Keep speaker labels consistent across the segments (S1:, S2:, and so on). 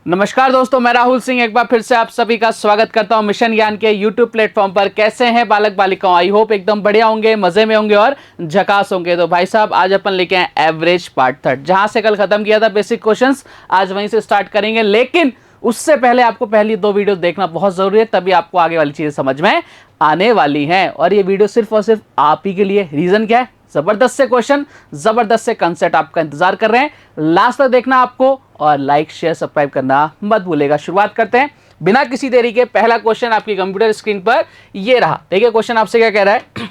S1: नमस्कार दोस्तों, मैं राहुल सिंह एक बार फिर से आप सभी का स्वागत करता हूं मिशन ज्ञान के यूट्यूब प्लेटफॉर्म पर। कैसे हैं बालक बालिकाओं? आई होप एकदम बढ़िया होंगे, मजे में होंगे और झकास होंगे। तो भाई साहब आज अपन लेके आए एवरेज पार्ट थर्ड, जहां से कल खत्म किया था बेसिक क्वेश्चंस, आज वहीं से स्टार्ट करेंगे। लेकिन उससे पहले आपको पहली दो वीडियो देखना बहुत जरूरी है, तभी आपको आगे वाली चीजें समझ में आने वाली हैं। और ये वीडियो सिर्फ और सिर्फ आप ही के लिए। रीजन क्या है? जबरदस्त से क्वेश्चन, जबरदस्त से कंसेप्ट आपका इंतजार कर रहे हैं। लास्ट तक देखना आपको, और लाइक शेयर सब्सक्राइब करना मत भूलेगा। शुरुआत करते हैं बिना किसी देरी के। पहला क्वेश्चन आपकी कंप्यूटर स्क्रीन पर ये रहा। देखिए क्वेश्चन आपसे क्या कह रहा है।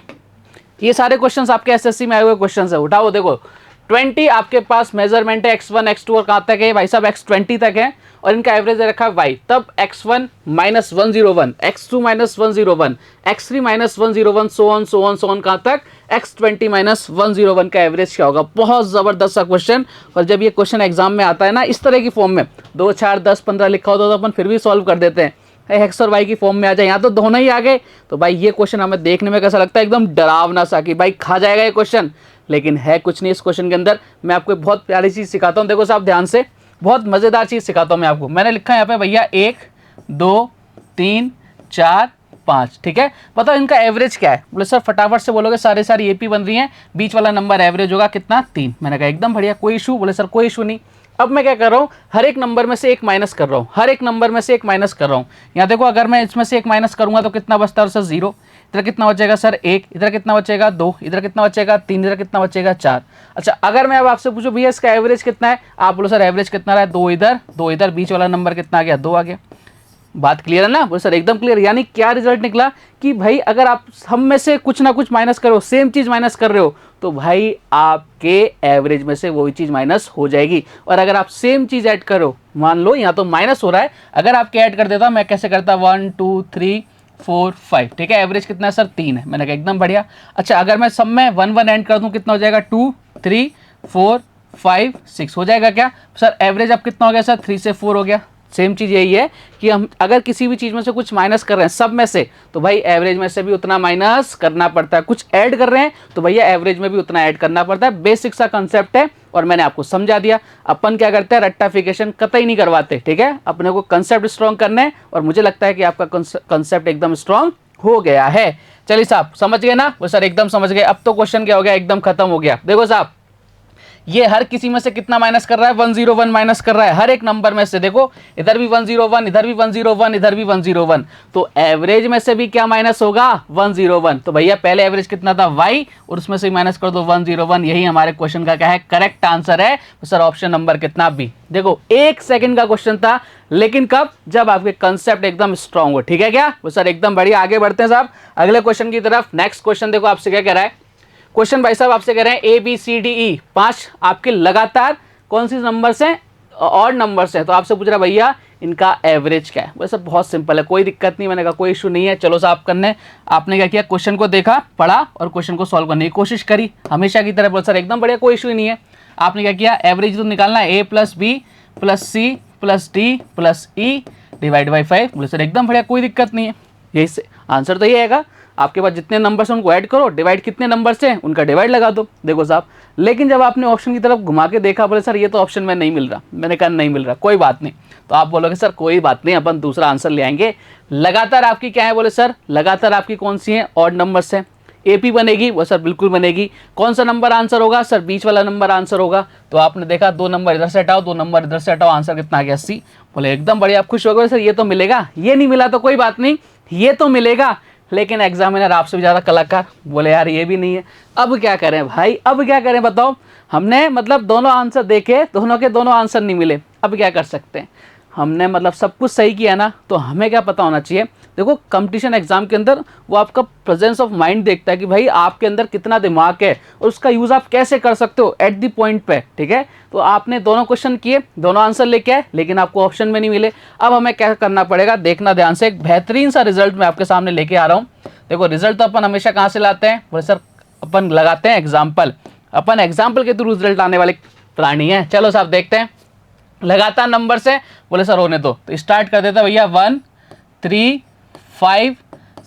S1: ये सारे क्वेश्चंस आपके एसएससी में आए हुए क्वेश्चंस है। उठाओ देखो, 20 आपके पास मेजरमेंट है, x1 x2 और कहाँ तक है भाई साहब, x20 तक है। और इनका एवरेज रखा है y। तब x1 minus 101, x2 minus 101, x3 minus 101, so on कहाँ तक, x20 माइनस 101 का एवरेज क्या होगा। बहुत जबरदस्त सा क्वेश्चन। और जब ये क्वेश्चन एग्जाम में आता है ना इस तरह की फॉर्म में, 2 4 10 15 लिखा होता तो अपन फिर भी सॉल्व कर देते हैं। एक्स और वाई की फॉर्म में आ जाए, यहाँ तो दोनों ही आ गए। तो भाई ये क्वेश्चन हमें देखने में कैसा लगता है, एकदम डरावना सा कि भाई खा जाएगा ये क्वेश्चन। लेकिन है कुछ नहीं इस क्वेश्चन के अंदर। मैं आपको बहुत प्यारी चीज़ सिखाता हूँ, देखो साहब ध्यान से, बहुत मज़ेदार चीज़ सिखाता हूँ मैं आपको। मैंने लिखा है यहाँ पे भैया 1 2 3 4 5, ठीक है। बताओ इनका एवरेज क्या है। बोले सर फटाफट से बोलोगे, सारे सारी एपी बन रही हैं, बीच वाला नंबर एवरेज होगा कितना, 3। मैंने कहा एकदम बढ़िया, कोई इशू। बोले सर कोई इशू नहीं। अब मैं क्या कर रहा हूँ, हर एक नंबर में से एक माइनस कर रहा हूँ, हर एक नंबर में से एक माइनस कर रहा हूँ। यहाँ देखो अगर मैं इसमें से एक माइनस करूंगा तो कितना बचता है सर, 0। इधर कितना बचेगा सर, 1। इधर कितना बचेगा, 2। इधर कितना बचेगा, 3। इधर कितना बचेगा, 4। अच्छा अगर मैं अब आपसे पूछूं भैया इसका एवरेज कितना है, आप बोलो सर एवरेज कितना रहा है, 2 इधर 2 इधर, बीच वाला नंबर कितना आ गया, 2 आ गया। बात क्लियर है ना? बोले सर एकदम क्लियर। यानी क्या रिजल्ट निकला कि भाई अगर आप हम में से कुछ ना कुछ माइनस करो, सेम चीज माइनस कर रहे हो, तो भाई आपके एवरेज में से वही चीज माइनस हो जाएगी। और अगर आप सेम चीज ऐड करो, मान लो यहाँ तो माइनस हो रहा है, अगर आपके ऐड कर देता, मैं कैसे करता, 1 2 3 4 5, ठीक है। एवरेज कितना है सर, 3 है। मैंने कहा एकदम बढ़िया। अच्छा अगर मैं सब में 1 1 ऐड कर दूं कितना हो जाएगा, 2 3 4 5 6 हो जाएगा क्या सर। एवरेज अब कितना हो गया सर, 3 से 4 हो गया। सेम चीज़ यही है कि हम अगर किसी भी चीज़ में से कुछ माइनस कर रहे हैं सब में से, तो भाई एवरेज में से भी उतना माइनस करना पड़ता है। कुछ ऐड कर रहे हैं तो भैया एवरेज में भी उतना ऐड करना पड़ता है। बेसिक सा कंसेप्ट है और मैंने आपको समझा दिया। अपन क्या करते हैं, रट्टाफिकेशन कतई नहीं करवाते, ठीक है। अपने को कंसेप्ट स्ट्रॉन्ग करना है और मुझे लगता है कि आपका कंसेप्ट एकदम स्ट्रॉन्ग हो गया है। चलिए साहब समझ गए ना? वो सर एकदम समझ गए। अब तो क्वेश्चन क्या हो गया, एकदम खत्म हो गया। देखो साहब ये हर किसी में से कितना माइनस कर रहा है, 101 माइनस कर रहा है हर एक नंबर में से। देखो इधर भी 101, इधर भी 101, इधर भी 101, तो एवरेज में से भी क्या माइनस होगा, 101। तो भैया पहले एवरेज कितना था, y, और उसमें से माइनस कर दो 101। यही हमारे क्वेश्चन का क्या है, करेक्ट आंसर है। तो सर ऑप्शन नंबर कितना, बी। देखो 1 सेकंड का क्वेश्चन था, लेकिन कब, जब आपके कंसेप्ट एकदम स्ट्रांग हो, ठीक है क्या। वो सर एकदम बढ़िया। आगे बढ़ते हैं साहब अगले क्वेश्चन की तरफ। नेक्स्ट क्वेश्चन देखो आपसे क्या कह रहा है। क्वेश्चन भाई साहब आपसे कह रहे हैं ए बी सी डी ई 5 आपके लगातार कौन सी नंबर से, ऑड नंबर से। तो आपसे पूछ रहा भैया इनका एवरेज क्या है। वैसे बहुत सिंपल है, कोई दिक्कत नहीं। मैंने कहा कोई इशू नहीं है। चलो साहब करने, आपने क्या किया, क्वेश्चन को देखा, पढ़ा और क्वेश्चन को सॉल्व करने की कोशिश करी हमेशा की तरह। बोल सर एकदम बढ़िया, कोई इशू ही नहीं है। आपने क्या किया, एवरेज तो निकालना है, A plus B plus C plus D plus E divide by 5। बोले सर एकदम बढ़िया, कोई दिक्कत नहीं है। यही से आंसर तो ये आएगा। आपके पास जितने नंबर हैं उनको ऐड करो, डिवाइड कितने नंबर से उनका डिवाइड लगा दो। देखो साहब, लेकिन जब आपने ऑप्शन की तरफ घुमा के देखा, बोले सर ये तो ऑप्शन में नहीं मिल रहा। मैंने कहा नहीं मिल रहा, कोई बात नहीं। तो आप बोलोगे सर कोई बात नहीं, अपन दूसरा आंसर ले आएंगे। लगातार आपकी क्या है, बोले सर लगातार आपकी कौन सी है, ऑड नंबर से। एपी बनेगी, वो सर बिल्कुल बनेगी। कौन सा नंबर आंसर होगा सर, बीच वाला नंबर आंसर होगा। तो आपने देखा 2 नंबर इधर से हटाओ, 2 नंबर इधर से हटाओ, आंसर कितना आ गया, सी। बोले एकदम बढ़िया, आप खुश हो गए सर ये तो मिलेगा। ये नहीं मिला तो कोई बात नहीं, ये तो मिलेगा। लेकिन एग्जामिनर आपसे भी ज़्यादा कलाकार, बोले यार ये भी नहीं है। अब क्या करें भाई, अब क्या करें बताओ। हमने मतलब दोनों आंसर देखे, दोनों के दोनों आंसर नहीं मिले। अब क्या कर सकते हैं, हमने मतलब सब कुछ सही किया ना, तो हमें क्या पता होना चाहिए। देखो कंपटीशन एग्जाम के अंदर वो आपका प्रेजेंस ऑफ माइंड देखता है कि भाई आपके अंदर कितना दिमाग है और उसका यूज़ आप कैसे कर सकते हो एट दी पॉइंट पे, ठीक है। तो आपने दोनों क्वेश्चन किए, दोनों आंसर लेके आए, लेकिन आपको ऑप्शन में नहीं मिले। अब हमें क्या करना पड़ेगा, देखना ध्यान से। एक बेहतरीन सा रिजल्ट मैं आपके सामने लेके आ रहा हूँ। देखो रिजल्ट तो अपन हमेशा कहाँ से लाते हैं, बोले सर अपन लगाते हैं एग्जाम्पल। अपन एग्जाम्पल के थ्रू रिजल्ट आने वाले प्राणी हैं। चलो साहब देखते हैं लगातार नंबर से। बोले सर होने दो, तो स्टार्ट कर देता भैया 1 3 5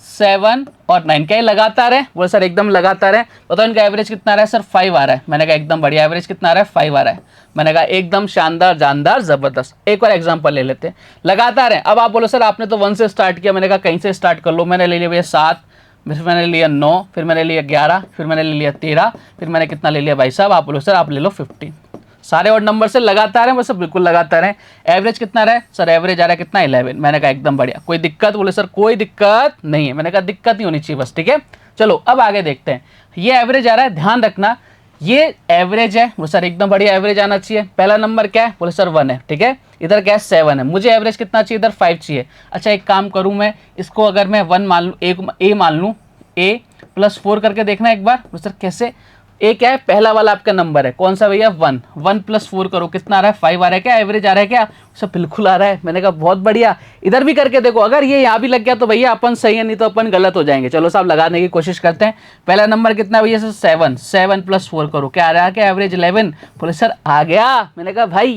S1: 7 और 9, क्या ये लगातार है? बोले सर एकदम लगातार है। बताओ इनका एवरेज कितना आ रहा है? सर 5 आ रहा है। मैंने कहा एकदम बढ़िया। एवरेज कितना आ रहा है? 5 आ रहा है। मैंने कहा एकदम शानदार, जानदार, जबरदस्त। एक और एग्जांपल ले लेते हैं। लगातार है। अब आप बोलो सर आपने तो 1 से स्टार्ट किया। मैंने कहा कहीं से स्टार्ट कर लो। मैंने ले लिया भैया 7, फिर मैंने लिया 9, फिर मैंने लिया 11, फिर मैंने ले लिया 13, फिर मैंने कितना ले लिया भाई साहब? आप बोलो सर आप ले लो 15। सारे और नंबर से लगातार हैं, बस बिल्कुल लगातार हैं। एवरेज कितना रहा है? सर एवरेज आ रहा है कितना? 11। मैंने कहा एकदम बढ़िया। कोई दिक्कत? बोले सर कोई दिक्कत नहीं है। मैंने कहा दिक्कत नहीं होनी चाहिए बस, ठीक है। चलो अब आगे देखते हैं। ये एवरेज आ रहा है, ध्यान रखना ये एवरेज है। बोले सर एकदम बढ़िया एवरेज आना चाहिए। पहला नंबर क्या है? बोले सर 1 है, ठीक है। इधर क्या है? 7 है। मुझे एवरेज कितना चाहिए? इधर 5 चाहिए। अच्छा एक काम करूँ मैं, इसको अगर मैं 1 मान लूँ, ए मान लूँ, ए प्लस 4 करके देखना एक बार। बोले सर कैसे? ए क्या है? पहला वाला आपका नंबर है, कौन सा भैया? 1। 1 प्लस 4 करो, कितना आ रहा है? 5 आ रहा है। क्या एवरेज आ रहा है? क्या सब बिल्कुल आ रहा है। मैंने कहा बहुत बढ़िया। इधर भी करके देखो, अगर ये यहाँ भी लग गया तो भैया अपन सही है, नहीं तो अपन गलत हो जाएंगे। चलो साहब लगाने की कोशिश करते हैं। पहला नंबर कितना भैया? सर 7। 7 प्लस 4 करो, क्या आ रहा है? क्या एवरेज? 11। बोले सर आ गया। मैंने कहा भाई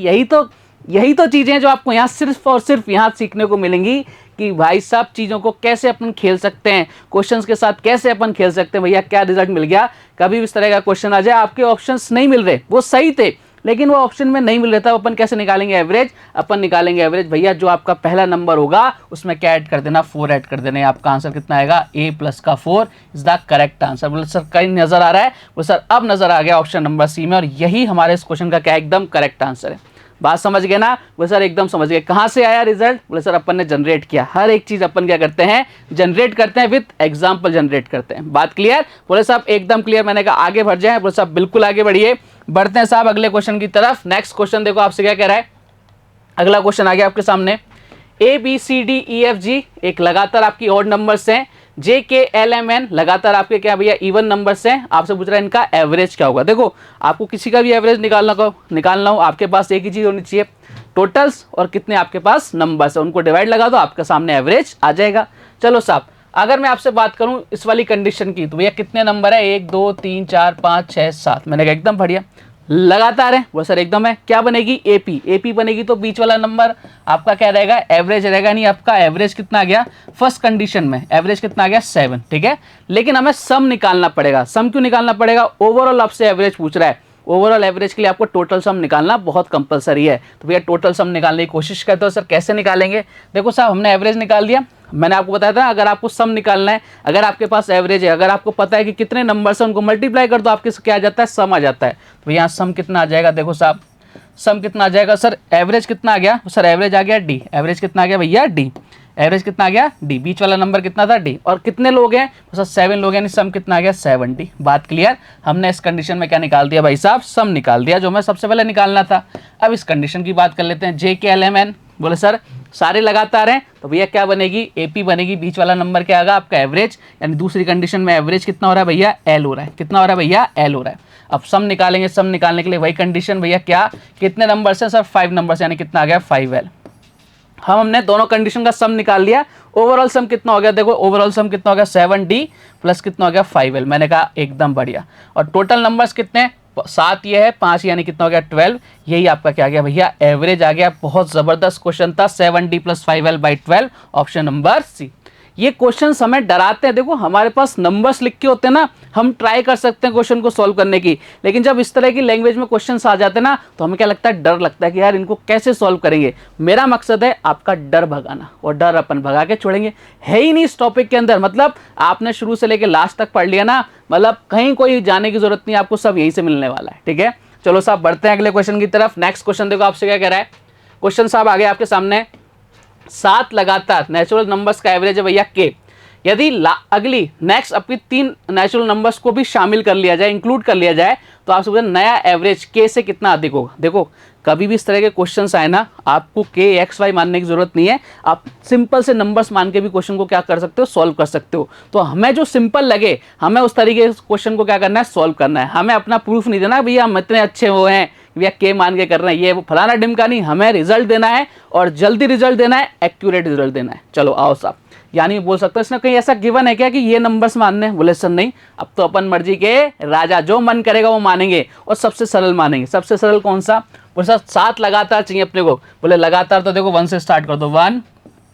S1: यही तो चीज़ें हैं जो आपको यहाँ सिर्फ और सिर्फ यहाँ सीखने को मिलेंगी कि भाई साहब चीज़ों को कैसे अपन खेल सकते हैं, क्वेश्चंस के साथ कैसे अपन खेल सकते हैं। भैया क्या रिजल्ट मिल गया? कभी भी इस तरह का क्वेश्चन आ जाए, आपके ऑप्शंस नहीं मिल रहे, वो सही थे लेकिन वो ऑप्शन में नहीं मिल रहा था, अपन कैसे निकालेंगे एवरेज? अपन निकालेंगे एवरेज भैया जो आपका पहला नंबर होगा उसमें क्या ऐड कर देना? 4 ऐड कर देना। आपका आंसर कितना आएगा? ए प्लस का 4 इज द करेक्ट आंसर। बोले सर कहीं नजर आ रहा है? बोले सर अब नजर आ गया ऑप्शन नंबर सी में, और यही हमारे इस क्वेश्चन का क्या एकदम करेक्ट आंसर है। बात समझ गए ना? बोले सर एकदम समझ गए। कहाँ से आया रिजल्ट? बोले सर अपन ने जनरेट किया। हर एक चीज अपन क्या करते हैं? जनरेट करते हैं, विद एग्जाम्पल जनरेट करते हैं। बात क्लियर? बोले साहब एकदम क्लियर। मैंने कहा आगे बढ़ जाए। बोले साहब बिल्कुल आगे बढ़िए। बढ़ते हैं साहब अगले क्वेश्चन की तरफ। नेक्स्ट क्वेश्चन देखो आपसे क्या कह रहा है। अगला क्वेश्चन आ गया आपके सामने। A B C D E F G एक लगातार आपकी ऑड नंबर्स हैं। जे के एल एम एन लगातार आपके क्या भैया? इवन नंबर्स हैं। आपसे पूछ रहा है इनका एवरेज क्या होगा। देखो आपको किसी का भी एवरेज निकालना हो, आपके पास एक ही चीज होनी चाहिए, टोटल्स और कितने आपके पास नंबर्स है, उनको डिवाइड लगा दो, आपके सामने एवरेज आ जाएगा। चलो साहब अगर मैं आपसे बात करूं इस वाली कंडीशन की, तो भैया कितने नंबर है? 1 2 3 4 5 6 7। मैंने कहा एकदम बढ़िया लगातार है। वो सर एकदम है। क्या बनेगी? एपी। एपी बनेगी तो बीच वाला नंबर आपका क्या रहेगा? एवरेज रहेगा। नहीं आपका एवरेज कितना आ गया? फर्स्ट कंडीशन में एवरेज कितना आ गया? 7, ठीक है। लेकिन हमें सम निकालना पड़ेगा। सम क्यों निकालना पड़ेगा? ओवरऑल आपसे एवरेज पूछ रहा है। ओवरऑल एवरेज के लिए आपको टोटल सम निकालना बहुत कंपलसरी है। तो भैया टोटल सम निकालने की कोशिश करते हो। सर कैसे निकालेंगे? देखो साहब हमने एवरेज निकाल दिया। मैंने आपको बताया था अगर आपको सम निकालना है, अगर आपके पास एवरेज है, अगर आपको पता है कि कितने नंबर से उनको मल्टीप्लाई कर दो, आपके क्या आ जाता है? सम आ जाता है। तो यहाँ सम कितना आ जाएगा? देखो साहब सम कितना आ जाएगा? सर एवरेज कितना आ गया? सर एवरेज आ गया डी। एवरेज कितना आ गया भैया? डी। एवरेज कितना आ गया? डी। बीच वाला नंबर कितना था? डी। और कितने लोग हैं? सर 7 लोग हैं। सम कितना आ गया? 70। बात क्लियर? हमने इस कंडीशन में क्या निकाल दिया भाई साहब? सम निकाल दिया, जो मैं सबसे पहले निकालना था। अब इस कंडीशन की बात कर लेते हैं। जे के एल एम एन। बोले सर सारे लगातार हैं तो भैया क्या बनेगी? एपी बनेगी। बीच वाला नंबर क्या आएगा? आपका एवरेज। यानी दूसरी कंडीशन में एवरेज कितना हो रहा है भैया? एल हो रहा है। कितना हो रहा है भैया? एल हो रहा है। अब सम निकालेंगे। सम निकालने के लिए वही कंडीशन भैया, क्या कितने नंबर से? सर 5 नंबर से, यानी कितना आ गया? 5L। हमने दोनों कंडीशन का सम निकाल लिया। ओवरऑल सम कितना हो गया? देखो ओवरऑल सम कितना हो गया? 7D प्लस कितना हो गया? 5L। मैंने कहा एकदम बढ़िया। और टोटल नंबर्स कितने? 7 ये है, 5 यानी कितना हो गया? 12। यही आपका क्या आ गया भैया? एवरेज आ गया। बहुत जबरदस्त क्वेश्चन था। 7D plus 5L/12 option number C. ये क्वेश्चन हमें डराते हैं। देखो हमारे पास नंबर्स लिख के होते हैं ना, हम ट्राई कर सकते हैं क्वेश्चन को सॉल्व करने की, लेकिन जब इस तरह की लैंग्वेज में क्वेश्चंस आ जाते हैं ना, तो हमें क्या लगता है? डर लगता है कि यार इनको कैसे सॉल्व करेंगे। मेरा मकसद है आपका डर भगाना, और डर अपन भगा के छोड़ेंगे। है ही नहीं इस टॉपिक के अंदर। मतलब आपने शुरू से लेकर लास्ट तक पढ़ लिया ना, मतलब कहीं कोई जाने की जरूरत नहीं, आपको सब यहीं से मिलने वाला है, ठीक है। चलो साहब बढ़ते हैं अगले क्वेश्चन की तरफ। नेक्स्ट क्वेश्चन देखो आपसे क्या कह रहा है। क्वेश्चन साहब आगे आपके सामने। 7 लगातार नेचुरल नंबर्स का एवरेज है भैया के। यदि अगली नेक्स्ट आपकी 3 नेचुरल नंबर्स को भी शामिल कर लिया जाए, इंक्लूड कर लिया जाए, तो आपसे पूछा नया एवरेज के से कितना अधिक होगा। देखो कभी भी इस तरह के क्वेश्चंस आए ना, आपको के एक्स वाई मानने की जरूरत नहीं है। आप सिंपल से नंबर्स मान के भी क्वेश्चन को क्या कर सकते हो? सॉल्व कर सकते हो। तो हमें जो सिंपल लगे, हमें उस तरीके से क्वेश्चन को क्या करना है? सॉल्व करना है। हमें अपना प्रूफ नहीं देना भैया हम इतने अच्छे वो हैं, भैया के मान के कर रहे हैं, ये वो फलाना ढिमका नहीं। हमें रिजल्ट देना है, और जल्दी रिजल्ट देना है, एक्यूरेट रिजल्ट देना है। चलो आओ साहब। यानी बोल सकते हो इसने कहीं ऐसा गिवन है क्या कि ये नंबर्स मानने हैं? बोले सर नहीं, अब तो अपन मर्जी के राजा, जो मन करेगा वो मानेंगे, और सबसे सरल मानेंगे। सबसे सरल कौन सा? बोले सर 7 लगातार चाहिए अपने को। बोले लगातार तो देखो 1 से स्टार्ट कर दो। 1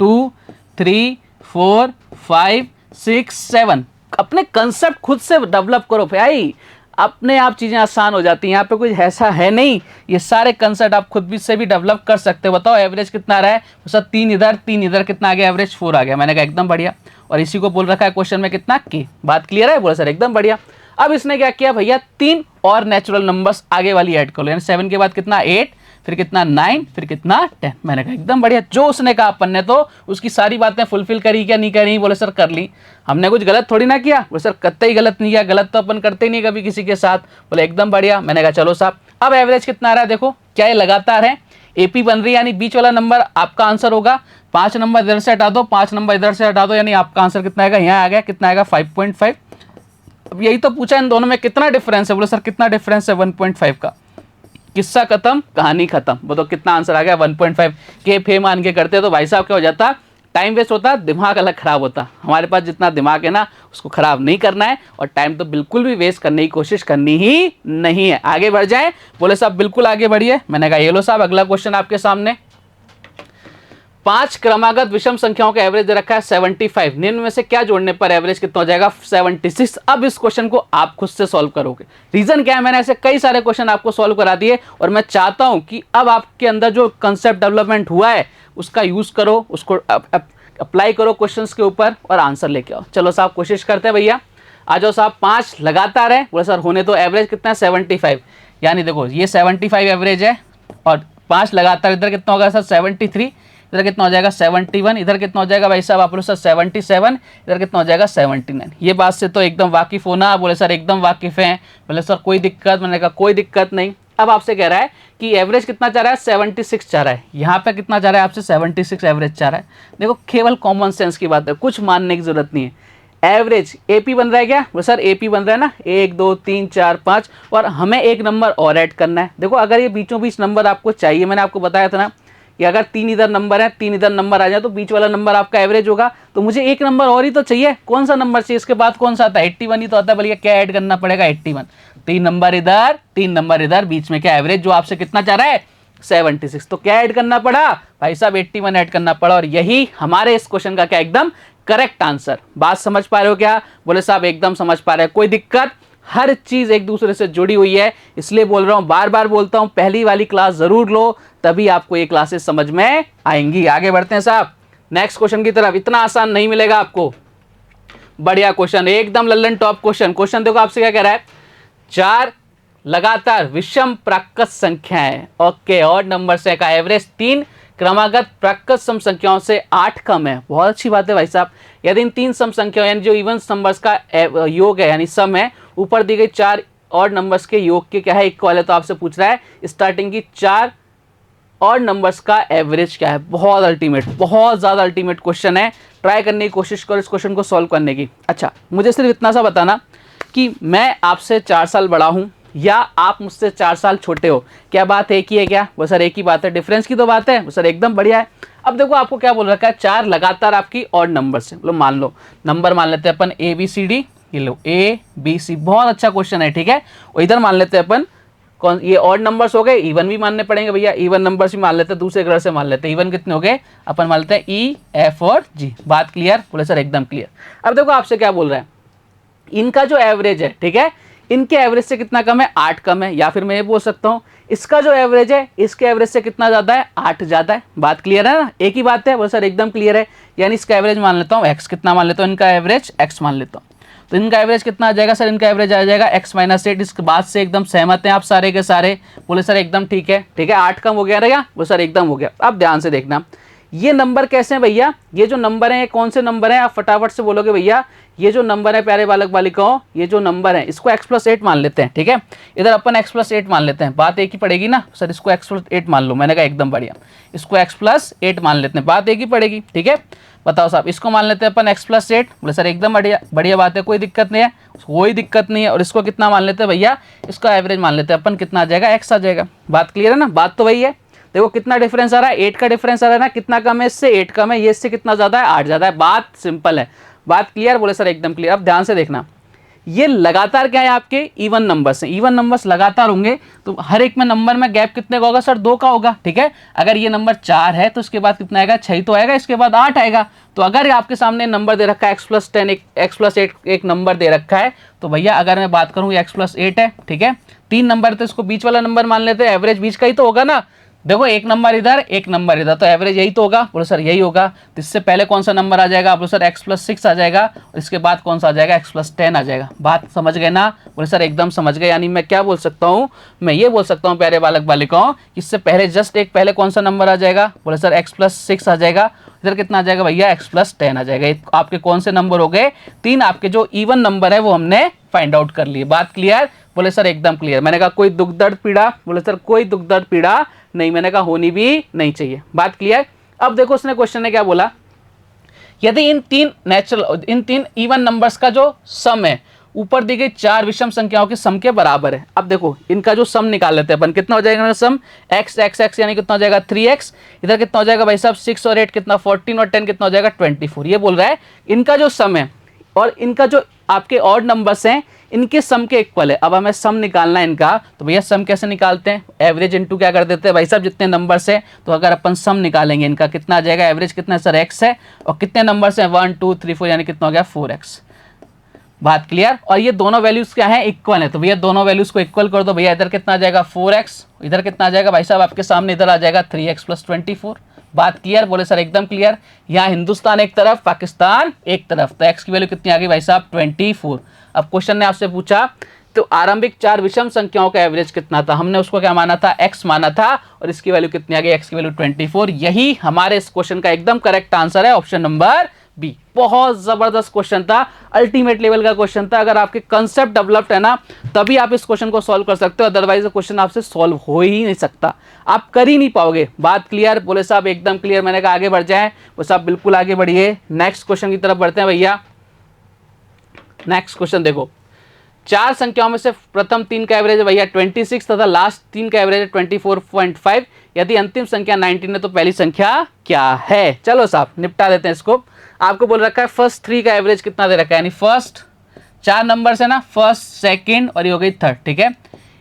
S1: 2 3 4 5 6 7। अपने कंसेप्ट खुद से डेवलप करो भाई, अपने आप चीजें आसान हो जाती हैं। यहाँ पे कुछ ऐसा है नहीं, ये सारे कंसेप्ट आप खुद भी से भी डेवलप कर सकते हो। बताओ एवरेज कितना रहा है, तो सर 3 इधर कितना आ गया, एवरेज 4 आ गया। मैंने कहा एकदम बढ़िया। और इसी को बोल रखा है क्वेश्चन में कितना की, बात क्लियर है? बोला सर एकदम बढ़िया। अब इसने क्या किया भैया, 3 और नेचुरल नंबर्स आगे वाली ऐड कर लो, यानी 7 के बाद कितना 8, फिर कितना 9, फिर कितना 10। मैंने कहा एकदम बढ़िया। जो उसने कहा अपन ने तो उसकी सारी बातें फुलफिल करी क्या नहीं करी? बोले सर कर ली। हमने कुछ गलत थोड़ी ना किया। बोले सर कतई गलत नहीं किया, गलत तो अपन करते ही नहीं कभी किसी के साथ। बोले एकदम बढ़िया। मैंने कहा चलो साहब, अब एवरेज कितना आ रहा है देखो, क्या ये लगातार है, एपी बन रही है, यानी बीच वाला नंबर आपका आंसर होगा। 5 नंबर इधर से हटा दो, 5 नंबर इधर से हटा दो, यानी आपका आंसर कितना आएगा, यहाँ आ गया, कितना आएगा 5.5। अब यही तो पूछा इन दोनों में कितना डिफरेंस है। बोले सर कितना डिफरेंस है, 1.5 का। किस्सा खत्म, कहानी खत्म। बताओ कितना आंसर आ गया, 1.5 के फे मान के करते तो भाई साहब क्या हो जाता, टाइम वेस्ट होता, दिमाग अलग खराब होता। हमारे पास जितना दिमाग है ना, उसको खराब नहीं करना है, और टाइम तो बिल्कुल भी वेस्ट करने की कोशिश करनी ही नहीं है। आगे बढ़ जाए। बोले साहब बिल्कुल आगे बढ़िए। मैंने कहा ये लो साहब, अगला क्वेश्चन आपके सामने। 5 क्रमागत विषम संख्याओं का एवरेज रखा है 75। निम्न में से क्या जोड़ने पर एवरेज कितना हो जाएगा, 76। अब इस क्वेश्चन को आप खुद से सॉल्व करोगे। रीजन क्या है, मैंने ऐसे कई सारे क्वेश्चन आपको सॉल्व करा दिए, और मैं चाहता हूं कि अब आपके अंदर जो कंसेप्ट डेवलपमेंट हुआ है उसका यूज करो, उसको अप्लाई करो क्वेश्चंस के ऊपर और आंसर लेके आओ। चलो साहब कोशिश करते हैं भैया, आ जाओ साहब। 5 लगातार है, बोले सर होने तो एवरेज कितना है 75, यानी देखो ये 75 एवरेज है, और 5 लगातार, इधर कितना होगा सर 73, इधर कितना हो जाएगा 71, इधर कितना हो जाएगा भाई साहब आप लोग सर 77, इधर कितना हो जाएगा 79। ये बात से तो एकदम वाकिफ होना। बोले सर एकदम वाकिफ हैं। बोले सर कोई दिक्कत? मैंने कहा कोई दिक्कत नहीं। अब आपसे कह रहा है कि एवरेज कितना चाह रहा है, 76 चाह रहा है। यहाँ पे कितना चाह रहा है आपसे, 76 एवरेज चाह रहा है। देखो केवल कॉमन सेंस की बात है, कुछ मानने की जरूरत नहीं है। एवरेज एपी बन रहा है क्या? बोले सर एपी बन रहा है ना, 1 2 3 4 5, और हमें एक नंबर और ऐड करना है। देखो अगर ये बीचों बीच नंबर आपको चाहिए, मैंने आपको बताया था ना कि अगर 3 इधर नंबर है, 3 इधर नंबर आ जाए तो बीच वाला नंबर आपका एवरेज होगा। तो मुझे एक नंबर और ही तो चाहिए। कौन सा नंबर चाहिए इसके बाद? कौन सा आता है? 81 ही तो आता है। बोलिए क्या ऐड करना पड़ेगा? 81। 3 नंबर इधर, 3 नंबर इधर, बीच में क्या एवरेज जो आपसे कितना चाह रहा है 76। तो क्या ऐड करना पड़ा भाई साहब, 81 ऐड करना पड़ा, और यही हमारे इस क्वेश्चन का क्या एकदम करेक्ट आंसर। बात समझ पा रहे हो क्या? बोले साहब एकदम समझ पा रहे हैं, कोई दिक्कत? हर चीज एक दूसरे से जुड़ी हुई है, इसलिए बोल रहा हूं, बार बार बोलता हूं, पहली वाली क्लास जरूर लो, तभी आपको ये क्लासेस समझ में आएंगी। आगे बढ़ते हैं साहब नेक्स्ट क्वेश्चन की तरफ। इतना आसान नहीं मिलेगा आपको, बढ़िया क्वेश्चन, एकदम लल्लन टॉप क्वेश्चन। क्वेश्चन देखो आपसे क्या कह रहा है, 4 लगातार विषम प्राकृत संख्याएं, ओके, और नंबर से का एवरेज 3 क्रमागत प्राकृत सम संख्याओं से 8 कम है। बहुत अच्छी बात है भाई साहब। यदि इन 3 सम संख्याओं यानी जो इवन नंबर्स का योग है यानी सम है, ऊपर दी गई 4 और नंबर्स के योग के क्या है इक्वल है, तो आपसे पूछ रहा है स्टार्टिंग की 4 और नंबर्स का एवरेज क्या है। बहुत अल्टीमेट, बहुत ज़्यादा अल्टीमेट क्वेश्चन है, ट्राई करने की कोशिश करो इस क्वेश्चन को सॉल्व करने की। अच्छा मुझे सिर्फ इतना सा बताना कि मैं आपसे 4 साल बड़ा हूँ या आप मुझसे 4 साल छोटे हो, क्या बात एक ही है क्या? वो सर एक ही बात है, डिफरेंस की तो बात है। वो सर एकदम बढ़िया है। अब देखो आपको क्या बोल रखा है, 4 लगातार आपकी और नंबर से, मतलब मान लो नंबर मान लेते हैं अपन ABCD, ये लो ABC, बहुत अच्छा क्वेश्चन है, ठीक है। और इधर मान लेते हैं अपन कौन, ये ऑड नंबर्स हो गए, इवन भी मानने पड़ेंगे भैया, इवन नंबर्स भी मान लेते हैं, दूसरे कलर से मान लेते हैं। इवन कितने हो गए, अपन मान लेते हैं E F और G। बात क्लियर? बोले सर एकदम क्लियर। अब देखो आपसे क्या बोल रहा है, इनका जो एवरेज है, ठीक है, इनके एवरेज से कितना कम है, 8 कम है। या फिर मैं ये बोल सकता हूँ इसका जो एवरेज है इसके एवरेज से कितना ज्यादा है, 8 ज्यादा है। बात क्लियर है ना, एक ही बात है। बोले सर एकदम क्लियर है। यानी इसका एवरेज मान लेता हूँ x, कितना मान लेता हूँ, इनका एवरेज x मान लेता हूँ। तो इनका एवरेज कितना आ जाएगा सर, इनका एवरेज आ जाएगा x-8। इसके बाद से एकदम सहमत हैं आप सारे के सारे? बोले सर एकदम ठीक है, ठीक है। 8 कम हो गया रहेगा? बोले सर एकदम हो गया। अब ध्यान से देखना, ये नंबर कैसे हैं भैया, ये जो नंबर हैं ये कौन से नंबर हैं, आप फटाफट से बोलोगे भैया ये जो नंबर है प्यारे बालक बालिकाओं, ये जो नंबर है इसको x+8 मान लेते हैं, ठीक है। इधर अपन x+8 मान लेते हैं, बात एक ही पड़ेगी ना सर, इसको x+8 मान लो। मैंने कहा एकदम बढ़िया, इसको x+8 मान लेते हैं, बात एक ही पड़ेगी, ठीक है। बताओ साहब, इसको मान लेते हैं अपन x+8। बोले सर एकदम बढ़िया, बढ़िया बात है, कोई दिक्कत नहीं है, कोई दिक्कत नहीं है। और इसको कितना मान लेते हैं भैया, इसका एवरेज मान लेते हैं अपन, कितना आ जाएगा, x आ जाएगा। बात क्लियर है ना, बात तो वही है। देखो कितना डिफरेंस आ रहा है, 8 का डिफरेंस आ रहा है ना, कितना कम है इससे, 8 कम है, ये इससे कितना ज्यादा है, 8 ज्यादा है। बात सिंपल है, बात क्लियर? बोले सर एकदम क्लियर। अब ध्यान से देखना, ये लगातार क्या है आपके इवन नंबर्स हैं, इवन नंबर्स लगातार होंगे तो हर एक में नंबर में गैप कितने का होगा सर 2 का होगा, ठीक है। अगर ये नंबर 4 है तो इसके बाद कितना आएगा 6 तो आएगा, इसके बाद 8 आएगा। तो अगर आपके सामने नंबर दे रखा है x+10 x+8 एक नंबर दे रखा है तो भैया अगर मैं बात करूँ x+8 है, ठीक है, 3 नंबर तो इसको बीच वाला नंबर मान लेते हैं, एवरेज बीच का ही तो होगा ना। देखो एक नंबर इधर एक नंबर इधर तो एवरेज यही तो होगा, बोलो सर यही होगा। तो इससे पहले कौन सा नंबर आ जाएगा, बोलो सर x+6 आ जाएगा और इसके बाद कौन सा आ जाएगा x+10 आ जाएगा। बात समझ गए ना, बोले सर एकदम समझ गए। यानी मैं क्या बोल सकता हूँ, मैं ये बोल सकता हूँ प्यारे बालक बालिकाओं, इससे पहले जस्ट एक पहले कौन सा नंबर आ जाएगा, बोले सर x+6 आ जाएगा, इधर कितना आ जाएगा भैया x+10 आ जाएगा। आपके कौन से नंबर हो गए, 3 आपके जो इवन नंबर है वो हमने फाइंड आउट कर लिए। बात क्लियर, बोले सर एकदम क्लियर। मैंने कहा कोई दुख दर्द पीड़ा, बोले सर कोई दुख दर्द पीड़ा नहीं, मैंने कहा होनी भी नहीं चाहिए। बात क्लियर। अब देखो उसने क्वेश्चन ने क्या बोला, यदि इन 3 इवन नंबर्स का जो सम है ऊपर दी गई 4 विषम संख्याओं के सम के बराबर है। अब देखो इनका जो सम निकाल लेते हैं अपन, कितना हो जाएगा सम x यानी कितना हो जाएगा 3x, इधर कितना हो जाएगा भाई साहब 6 और 8 कितना 14 और 10 कितना हो जाएगा 24। ये बोल रहा है इनका जो सम है और इनका जो आपके ऑड नंबर्स हैं इनके सम के इक्वल है। अब हमें सम निकालना है इनका, तो भैया सम कैसे निकालते हैं, एवरेज इनटू क्या कर देते हैं भाई साहब जितने नंबर्स हैं। तो अगर अपन सम निकालेंगे इनका कितना आ जाएगा, एवरेज कितना सर x है और कितने नंबर्स हैं 1 2 3 4 यानी कितना हो गया 4x। बात क्लियर। और ये दोनों वैल्यूज क्या है इक्वल है, तो भैया दोनों वैल्यूज को इक्वल कर दो। भैया इधर कितना आ जाएगा 4x, इधर कितना आ जाएगा भाई साहब आपके सामने इधर आ जाएगा 3x + 24। बात क्लियर, बोले सर एकदम क्लियर। यहाँ हिंदुस्तान एक तरफ पाकिस्तान एक तरफ, तो x की वैल्यू कितनी आ गई भाई साहब 24। अब क्वेश्चन ने आपसे पूछा तो आरंभिक 4 विषम संख्याओं का एवरेज कितना था, हमने उसको क्या माना था x माना था और इसकी वैल्यू कितनी आ गई x की वैल्यू 24। यही हमारे इस क्वेश्चन का एकदम करेक्ट आंसर है, ऑप्शन नंबर बी। बहुत जबरदस्त क्वेश्चन था, अल्टीमेट लेवल का क्वेश्चन था। अगर आपके कंसेप्ट डेवलप्ड है ना तभी आप इस क्वेश्चन को सॉल्व कर सकते हो, अदरवाइज क्वेश्चन आपसे सॉल्व हो ही नहीं सकता, आप कर ही नहीं पाओगे। बात क्लियर, बोले साहब एकदम क्लियर। मैंने कहा आगे बढ़ जाएं, वो साहब बिल्कुल आगे बढ़िए। नेक्स्ट क्वेश्चन की तरफ बढ़ते हैं भैया। नेक्स्ट क्वेश्चन देखो, 4 संख्याओं में से प्रथम 3 का एवरेज है भैया 26 तथा लास्ट 3 का एवरेज है 24.5। यदि अंतिम संख्या 19 है तो पहली संख्या क्या है। चलो साहब निपटा देते हैं इसको। आपको बोल रखा है फर्स्ट 3 का एवरेज कितना दे रखा है, यानी फर्स्ट 4 नंबर्स है ना, फर्स्ट सेकंड और ये हो गई थर्ड, ठीक है।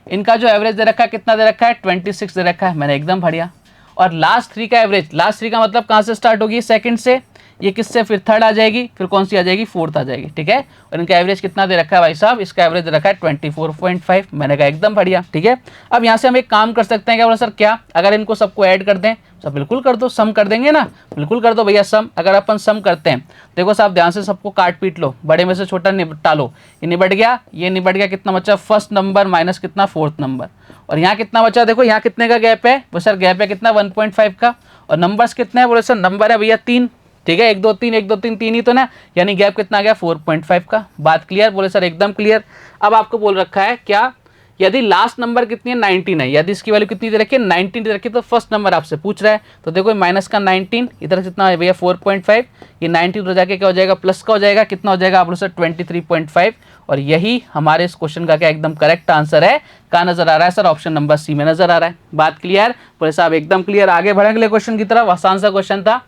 S1: इनका जो एवरेज दे रखा है कितना दे रखा है 26 दे रखा है, मैंने एकदम बढ़िया। और लास्ट 3 का एवरेज, लास्ट 3 का मतलब कहाँ से स्टार्ट होगी, सेकंड से, ये किससे फिर थर्ड आ जाएगी, फिर कौन सी आ जाएगी फोर्थ आ जाएगी, ठीक है। और इनका एवरेज कितना दे रखा है भाई साहब, इसका एवरेज दे रखा है 24.5, मैंने कहा एकदम बढ़िया, ठीक है। अब यहाँ से हम एक काम कर सकते हैं क्या बोला सर, क्या अगर इनको सबको ऐड कर दें, सब बिल्कुल कर दो, सम कर देंगे ना, बिल्कुल कर दो भैया सम। अगर अपन सम करते हैं, देखो साहब ध्यान से सबको काट पीट लो, बड़े में से छोटा निपटा लो। ये निबट गया, ये निबट गया, कितना बचा फर्स्ट नंबर माइनस कितना फोर्थ नंबर। और यहाँ कितना बचा, देखो यहाँ कितने का गैप है, वो सर गैप है कितना 1.5 का। और नंबर्स कितने हैं बोले सर, नंबर है भैया 3, ठीक है, 1 2 3 1 2 3 3 ही तो ना, यानी गैप कितना आ गया 4.5 का। बात क्लियर, बोले सर एकदम क्लियर। अब आपको बोल रखा है क्या, यदि लास्ट नंबर कितनी है 19 है, यदि इसकी वैल्यू कितनी दे रखी है 19 दे रखी है, तो फर्स्ट नंबर आपसे पूछ रहा है। तो देखो माइनस का 19, इधर कितना है भैया 4.5, ये 19 उधर जाके क्या हो जाएगा प्लस का हो जाएगा, कितना हो जाएगा आप लोग सर 23.5। और यही हमारे इस क्वेश्चन का क्या एकदम करेक्ट आंसर है, कहाँ नजर आ रहा है सर, ऑप्शन नंबर सी में नजर आ रहा है। बात क्लियर, बोले साहब एकदम क्लियर। आगे बढ़ेंगे अगले क्वेश्चन की तरफ, आसान सा क्वेश्चन था।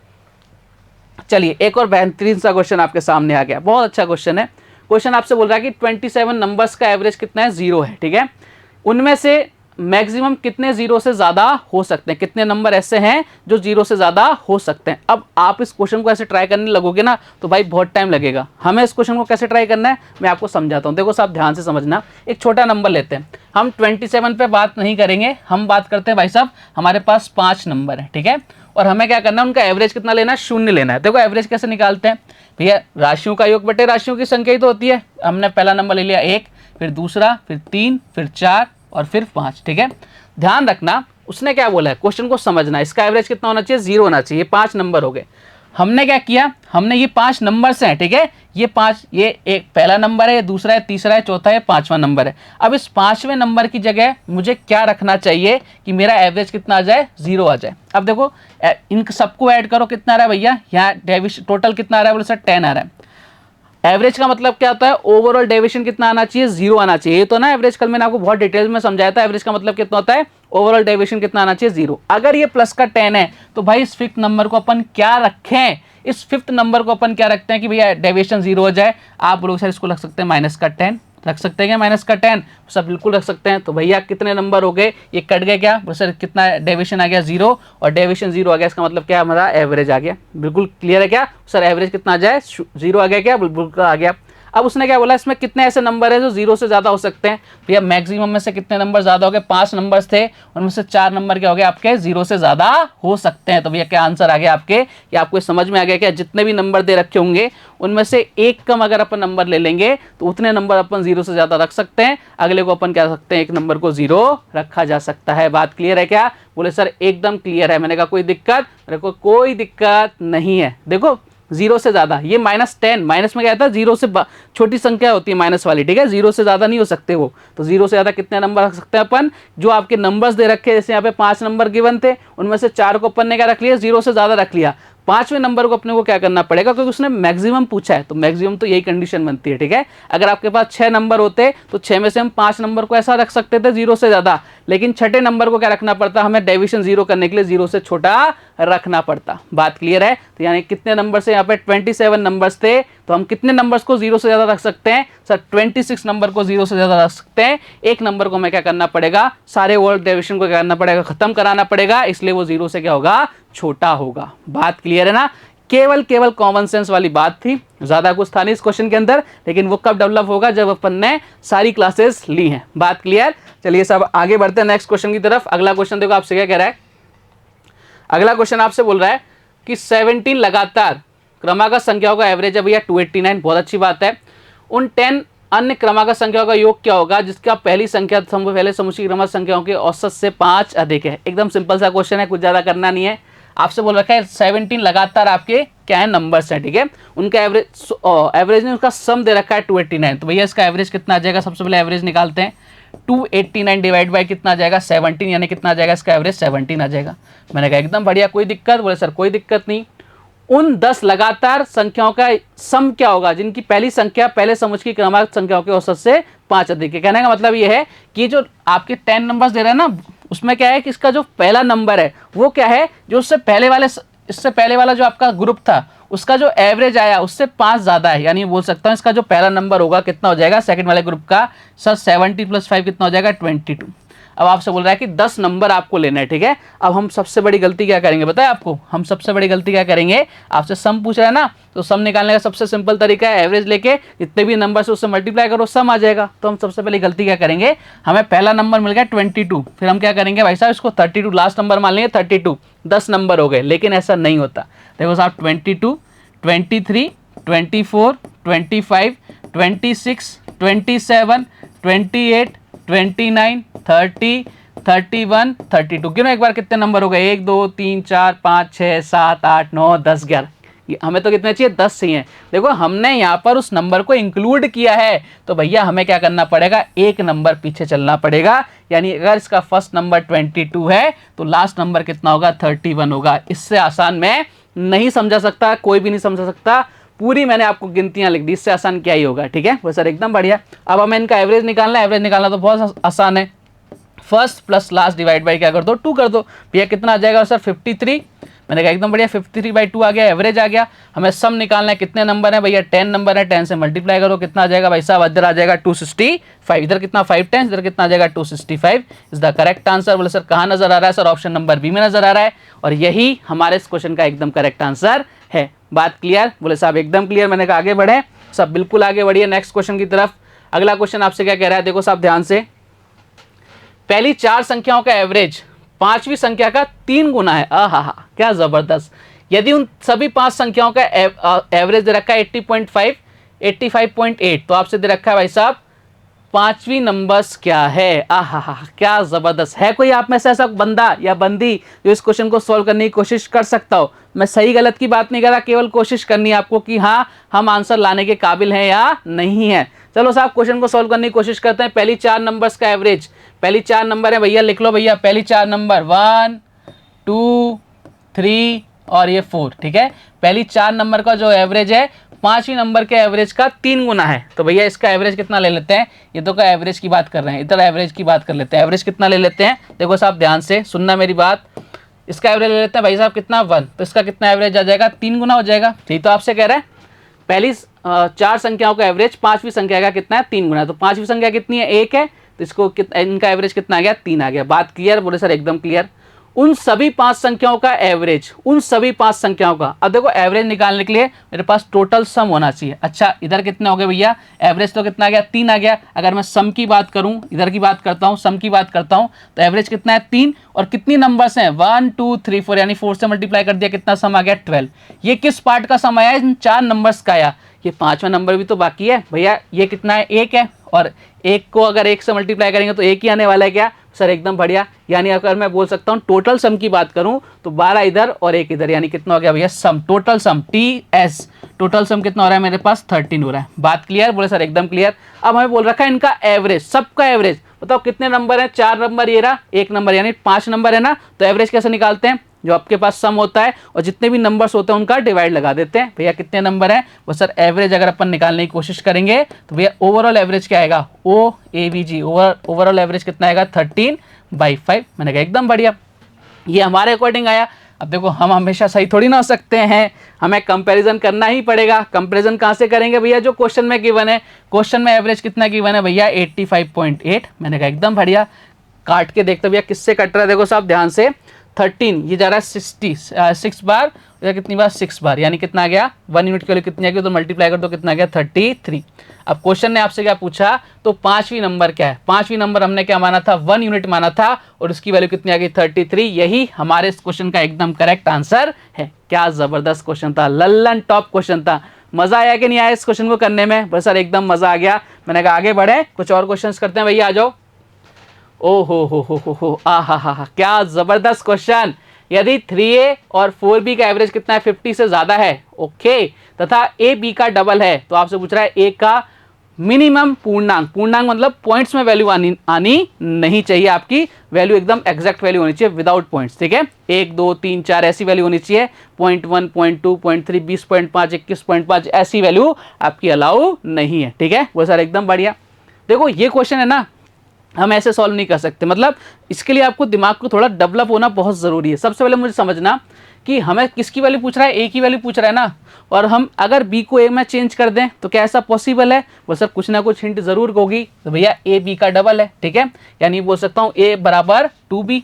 S1: चलिए एक और बेहतरीन सा क्वेश्चन आपके सामने आ गया, बहुत अच्छा क्वेश्चन है। क्वेश्चन आपसे बोल रहा है कि 27 नंबर्स का एवरेज कितना है 0 है, ठीक है। उनमें से मैक्सिमम कितने 0 से ज़्यादा हो सकते हैं, कितने नंबर ऐसे हैं जो 0 से ज़्यादा हो सकते हैं। अब आप इस क्वेश्चन को ऐसे ट्राई करने लगोगे ना तो भाई बहुत टाइम लगेगा। हमें इस क्वेश्चन को कैसे ट्राई करना है मैं आपको समझाता हूँ। देखो साहब ध्यान से समझना, एक छोटा नंबर लेते हैं हम, 27 पे बात नहीं करेंगे, हम बात करते हैं भाई साहब हमारे पास 5 नंबर है, ठीक है। और हमें क्या करना है, उनका एवरेज कितना लेना है, 0 लेना है। देखो एवरेज कैसे निकालते हैं भैया, राशियों का योग बटे राशियों की संख्या ही तो होती है। हमने पहला नंबर ले लिया 1, फिर दूसरा, फिर 3, फिर 4 और फिर 5, ठीक है। ध्यान रखना उसने क्या बोला है, क्वेश्चन को समझना, इसका एवरेज कितना होना चाहिए 0 होना चाहिए। 5 नंबर हो गए, हमने क्या किया, हमने ये 5 नंबर्स हैं, ठीक है, ये 5, ये एक पहला नंबर है, दूसरा है, तीसरा है, चौथा है, 5वां नंबर है। अब इस 5वें नंबर की जगह मुझे क्या रखना चाहिए कि मेरा एवरेज कितना आ जाए 0 आ जाए। अब देखो इन सबको ऐड करो, कितना आ रहा है भैया, यहाँ डेविशन टोटल कितना आ रहा है बोले सर 10 आ रहा है। एवरेज का मतलब क्या होता है, ओवरऑल डेविएशन कितना आना चाहिए 0 आना चाहिए, तो ना एवरेज कल मैंने आपको बहुत डिटेल में समझाया था। एवरेज का मतलब कितना होता है, ओवरऑल डेविएशन कितना आना चाहिए 0। अगर ये प्लस का 10 है तो भाई इस 5th नंबर को अपन क्या रखें, इस 5th नंबर को अपन क्या रखते हैं कि भैया डेविएशन 0 हो जाए। आप लोग सर इसको लग सकते हैं -10, रख सकते हैं क्या माइनस का 10? सब बिल्कुल रख सकते हैं। तो भैया कितने नंबर हो गए, ये कट गए क्या सर, कितना डेविएशन आ गया 0, और डेविएशन 0 आ गया, इसका मतलब क्या हमारा एवरेज आ गया। बिल्कुल क्लियर है क्या सर, एवरेज कितना आ जाए 0 आ गया क्या, बिल्कुल आ गया। अब उसने क्या बोला, इसमें कितने ऐसे नंबर है जो 0 से ज़्यादा हो सकते हैं। भैया मैक्सिमम में से कितने नंबर ज़्यादा हो गए, 5 नंबर्स थे, उनमें से 4 नंबर क्या हो गए आपके 0 से ज़्यादा हो सकते हैं। तो भैया क्या आंसर आ गया आपके, या आपको समझ में आ गया क्या, जितने भी नंबर दे रखे होंगे उनमें से एक कम अगर अपन नंबर ले लेंगे तो उतने नंबर अपन 0 से ज़्यादा रख सकते हैं, अगले को अपन क्या रख सकते हैं, एक नंबर को 0 रखा जा सकता है। बात क्लियर है क्या? बोले सर एकदम क्लियर है। मैंने कहा कोई दिक्कत, मेरे को कोई दिक्कत नहीं है। देखो 0 से ज़्यादा, ये -10, माइनस में क्या था 0 से छोटी संख्या होती है माइनस वाली, ठीक है, 0 से ज़्यादा नहीं हो सकते वो। तो 0 से ज़्यादा कितने नंबर रख सकते हैं अपन, जो आपके नंबर्स दे रखे हैं, जैसे यहाँ पे 5 नंबर गिवन थे, उनमें से 4 को अपन ने क्या रख लिया, 0 से ज़्यादा रख लिया। 5वें नंबर को अपने को क्या करना पड़ेगा, क्योंकि उसने मैक्सिमम पूछा है, तो मैक्सिमम तो यही कंडीशन बनती है, ठीक है। अगर आपके पास 6 नंबर होते तो 6 में से हम 5 नंबर को ऐसा रख सकते थे 0 से ज़्यादा, लेकिन छठे नंबर को क्या रखना पड़ता, हमें डेविएशन 0 करने के लिए 0 से छोटा रखना पड़ता। बात क्लियर है? तो यानी कितने नंबर से यहाँ पे 27 नंबर्स थे, तो हम कितने नंबर्स को 0 से ज़्यादा रख सकते हैं सर, 26 नंबर को 0 से ज़्यादा रख सकते हैं। एक नंबर को हमें क्या करना पड़ेगा, सारे वर्ड डेविएशन को क्या करना पड़ेगा, खत्म कराना पड़ेगा, इसलिए वो 0 से क्या होगा, छोटा होगा। बात क्लियर है ना? केवल कॉमन सेंस वाली बात थी, ज्यादा कुछ था नहीं इस क्वेश्चन के अंदर, लेकिन वो कब डेवलप होगा, जब अपन ने सारी क्लासेस ली हैं। बात क्लियर? चलिए सब आगे बढ़ते हैं नेक्स्ट क्वेश्चन की तरफ। अगला क्वेश्चन देखो आपसे क्या कह रहा है। अगला क्वेश्चन आपसे बोल रहा है कि 17 लगातार क्रमागत संख्याओं का एवरेज है भैया 289। बहुत अच्छी बात है। उन 10 अन्य क्रमागत संख्याओं का योग क्या होगा जिसका पहली संख्या पहले समुच्चय क्रमागत संख्याओं के औसत से 5 अधिक है। एकदम सिंपल सा क्वेश्चन है, कुछ ज्यादा करना नहीं है। आपसे बोल रखा है 17 लगातार आपके क्या है नंबर्स हैं, ठीक है, उनका एवरेज ने उसका सम दे रखा है 289। तो भैया इसका एवरेज कितना आ जाएगा, सबसे पहले एवरेज निकालते हैं। 289 डिवाइड बाई कितना आ जाएगा 17, यानी कितना आ जाएगा इसका एवरेज 17 आ जाएगा। मैंने कहा एकदम बढ़िया, कोई दिक्कत? बोले सर कोई दिक्कत नहीं। उन 10 लगातार संख्याओं का सम क्या होगा जिनकी पहली संख्या पहले समुच्चय की क्रमागत संख्याओं के औसत से 5 अधिक है। कहने का मतलब ये है कि जो आपके 10 नंबर्स दे रहे हैं ना, उसमें क्या है कि इसका जो पहला नंबर है वो क्या है, जो इससे पहले वाला जो आपका ग्रुप था उसका जो एवरेज आया उससे 5 ज़्यादा है। यानी बोल सकता हूँ इसका जो पहला नंबर होगा कितना हो जाएगा सेकंड वाले ग्रुप का सर 70 + 5 कितना हो जाएगा 22। अब आपसे बोल रहा है कि 10 नंबर आपको लेना है, ठीक है। अब हम सबसे बड़ी गलती क्या करेंगे बताए आपको, हम सबसे बड़ी गलती क्या करेंगे, आपसे सम पूछ रहा है ना, तो सम निकालने का सबसे सिंपल तरीका है एवरेज लेके जितने भी नंबर से उससे मल्टीप्लाई करो सम आ जाएगा। तो हम सबसे पहले गलती क्या करेंगे, हमें पहला नंबर मिल गया 22, फिर हम क्या करेंगे भाई साहब इसको 32 लास्ट नंबर मान लेंगे 32, 10 नंबर हो गए। लेकिन ऐसा नहीं होता। देखो साहब 22, 23, 24, 25, 26, 27, 28, 29, 30, 31, 32। गिनो एक बार कितने नंबर हो गए, 1 2 3 4 5 6 7 8 9 10 11। हमें तो कितने चाहिए 10 चाहिए। देखो हमने यहाँ पर उस नंबर को इंक्लूड किया है, तो भैया हमें क्या करना पड़ेगा, एक नंबर पीछे चलना पड़ेगा। यानी अगर इसका फर्स्ट नंबर 22 है तो लास्ट नंबर कितना होगा 31 होगा। इससे आसान मैं नहीं समझा सकता, कोई भी नहीं समझा सकता। पूरी मैंने आपको गिनतियां लिख दी, इससे आसान क्या ही होगा, ठीक है। वो सर एकदम बढ़िया। अब हमें इनका एवरेज निकालना है। एवरेज निकालना तो बहुत आसान है, first plus last divide by क्या कर दो 2 कर दो। भैया कितना आ जाएगा सर 53। मैंने कहा एकदम बढ़िया 53/2 आ गया, एवरेज आ गया। हमें सम निकालना है, कितने नंबर है भैया 10 नंबर है, 10 से मल्टीप्लाई करो कितना आ जाएगा भाई साहब, इधर आ जाएगा 265, इधर कितना 5 10, इधर कितना आ जाएगा 265 इज द करेक्ट आंसर। बोले सर कहाँ नजर आ रहा है सर, ऑप्शन नंबर बी में नजर आ रहा है, और यही हमारे इस क्वेश्चन का एकदम करेक्ट आंसर है। बात क्लियर? बोले साहब एकदम क्लियर। मैंने कहा आगे बढ़े, सब बिल्कुल आगे बढ़िए नेक्स्ट क्वेश्चन की तरफ। अगला क्वेश्चन आपसे क्या कह रहा है, देखो साहब ध्यान से, पहली 4 संख्याओं का एवरेज 5वीं संख्या का 3 गुना है। आहा क्या जबरदस्त। यदि उन सभी 5 संख्याओं का एवरेज दे रखा है 80.5, 85.8, तो आपसे दे रखा है भाई साहब 5वीं नंबर्स क्या है। आहा क्या जबरदस्त। है कोई आप में से ऐसा बंदा या बंदी जो इस क्वेश्चन को सॉल्व करने की कोशिश कर सकता हो? मैं सही गलत की बात नहीं कर रहा, केवल कोशिश करनी है आपको कि हाँ हम आंसर लाने के काबिल हैं या नहीं है। चलो साहब क्वेश्चन को सॉल्व करने की कोशिश करते हैं। पहली 4 नंबर्स का एवरेज, पहली 4 नंबर है भैया, लिख लो भैया पहली 4 नंबर 1 2 3 और ये 4, ठीक है। पहली 4 नंबर का जो एवरेज है 5वीं नंबर के एवरेज का 3 गुना है। तो भैया इसका एवरेज कितना ले लेते हैं, ये तो का एवरेज की बात कर रहे हैं, इधर एवरेज की बात कर लेते हैं। एवरेज कितना ले लेते हैं, देखो साहब ध्यान से सुनना मेरी बात। इसका एवरेज ले लेते हैं भाई साहब कितना 1, तो इसका कितना एवरेज आ जाएगा 3 गुना हो जाएगा। यही तो आपसे कह रहे हैं पहली 4 संख्याओं का एवरेज 5वीं संख्या का कितना है 3 गुना, तो 5वीं संख्या कितनी है 1 है, तो इसको इनका एवरेज कितना आ गया 3 आ गया। बात क्लियर? बोले सर एकदम क्लियर। उन सभी 5 संख्याओं का एवरेज, उन सभी 5 संख्याओं का, अब देखो एवरेज निकालने के लिए मेरे पास टोटल सम होना चाहिए। अच्छा इधर कितने हो गए भैया, एवरेज तो कितना आ गया 3 आ गया। अगर मैं सम की बात करूं, इधर की बात करता हूं, सम की बात करता हूं, तो एवरेज कितना है 3, और कितनी नंबर्स हैं 1 2 3 4, यानी 4 से मल्टीप्लाई कर दिया, कितना सम आ गया 12। ये किस पार्ट का सम आया, इन 4 नंबर्स का आया। ये 5वां नंबर भी तो बाकी है भैया, ये कितना है 1 है, और 1 को अगर 1 से मल्टीप्लाई करेंगे तो 1 ही आने वाला है क्या सर, एकदम बढ़िया। यानी अगर मैं बोल सकता हूँ टोटल सम की बात करूँ तो 12 इधर और 1 इधर, यानी कितना हो गया भैया sum, total sum TS, total sum कितना हो रहा है मेरे पास 13 हो रहा है। बात क्लियर? बोले सर एकदम क्लियर। अब हमें बोल रखा है इनका एवरेज, सबका एवरेज बताओ कितने नंबर है, 4 नंबर ये रहा, 1 नंबर, यानी 5 नंबर है ना। तो एवरेज कैसे निकालते हैं, जो आपके पास सम होता है और जितने भी नंबर्स होते हैं उनका डिवाइड लगा देते हैं। भैया कितने नंबर है वो सर, एवरेज अगर अपन निकालने की कोशिश करेंगे तो भैया ओवरऑल एवरेज क्या आएगा, OAVG, ओवरऑल एवरेज कितना आएगा 13/5। मैंने कहा एकदम बढ़िया, ये हमारे अकॉर्डिंग आया। अब देखो हम हमेशा सही थोड़ी ना हो सकते हैं, हमें कंपैरिजन करना ही पड़ेगा। कंपैरिजन कहाँ से करेंगे भैया, जो क्वेश्चन में गिवन है। क्वेश्चन में एवरेज कितना गिवन है भैया 85.8। मैंने कहा एकदम बढ़िया। काट के देखते भैया किससे कट रहा है, देखो साहब ध्यान से, 13 ये जा रहा है 6 बार, या कितनी बार 6 बार, यानी कितना आ गया 1 यूनिट के लिए कितनी आ गई, तो मल्टीप्लाई कर दो कितना आ गया 33। अब क्वेश्चन ने आपसे क्या पूछा, तो 5वीं नंबर क्या है, 5वीं नंबर हमने क्या माना था 1 यूनिट माना था, और उसकी वैल्यू कितनी आ गई 33। यही हमारे इस क्वेश्चन का एकदम करेक्ट आंसर है। क्या जबरदस्त क्वेश्चन था, लल्लन टॉप क्वेश्चन था। मजा आया कि नहीं आया इस क्वेश्चन को करने में, बस सर एकदम मजा आ गया। मैंने कहा आगे बढ़े, कुछ और क्वेश्चन करते हैं भैया, आ जाओ। ओ हो आ हा, क्या जबरदस्त क्वेश्चन। यदि 3A और 4B का एवरेज कितना है 50 से ज्यादा है, ओके, तथा AB का डबल है, तो आपसे पूछ रहा है A का मिनिमम पूर्णांक, पूर्णांक मतलब पॉइंट्स में वैल्यू आनी नहीं चाहिए, आपकी वैल्यू एकदम एग्जैक्ट वैल्यू होनी चाहिए विदाउट पॉइंट्स, ठीक है। 1 2 3 4 ऐसी वैल्यू होनी चाहिए, 0.1 0.2 0.3 20.5 21.5 ऐसी वैल्यू आपकी अलाउ नहीं है, ठीक है। वो सर एकदम बढ़िया। देखो ये क्वेश्चन है ना, हम ऐसे सॉल्व नहीं कर सकते, मतलब इसके लिए आपको दिमाग को थोड़ा डेवलप होना बहुत ज़रूरी है। सबसे पहले मुझे समझना कि हमें किसकी वैल्यू पूछ रहा है, ए की वैल्यू पूछ रहा है ना, और हम अगर बी को ए में चेंज कर दें तो क्या ऐसा पॉसिबल है, वो सब कुछ ना कुछ हिंट जरूर होगी। तो भैया ए बी का डबल है, ठीक है, यानी बोल सकता हूँ ए बराबर 2B,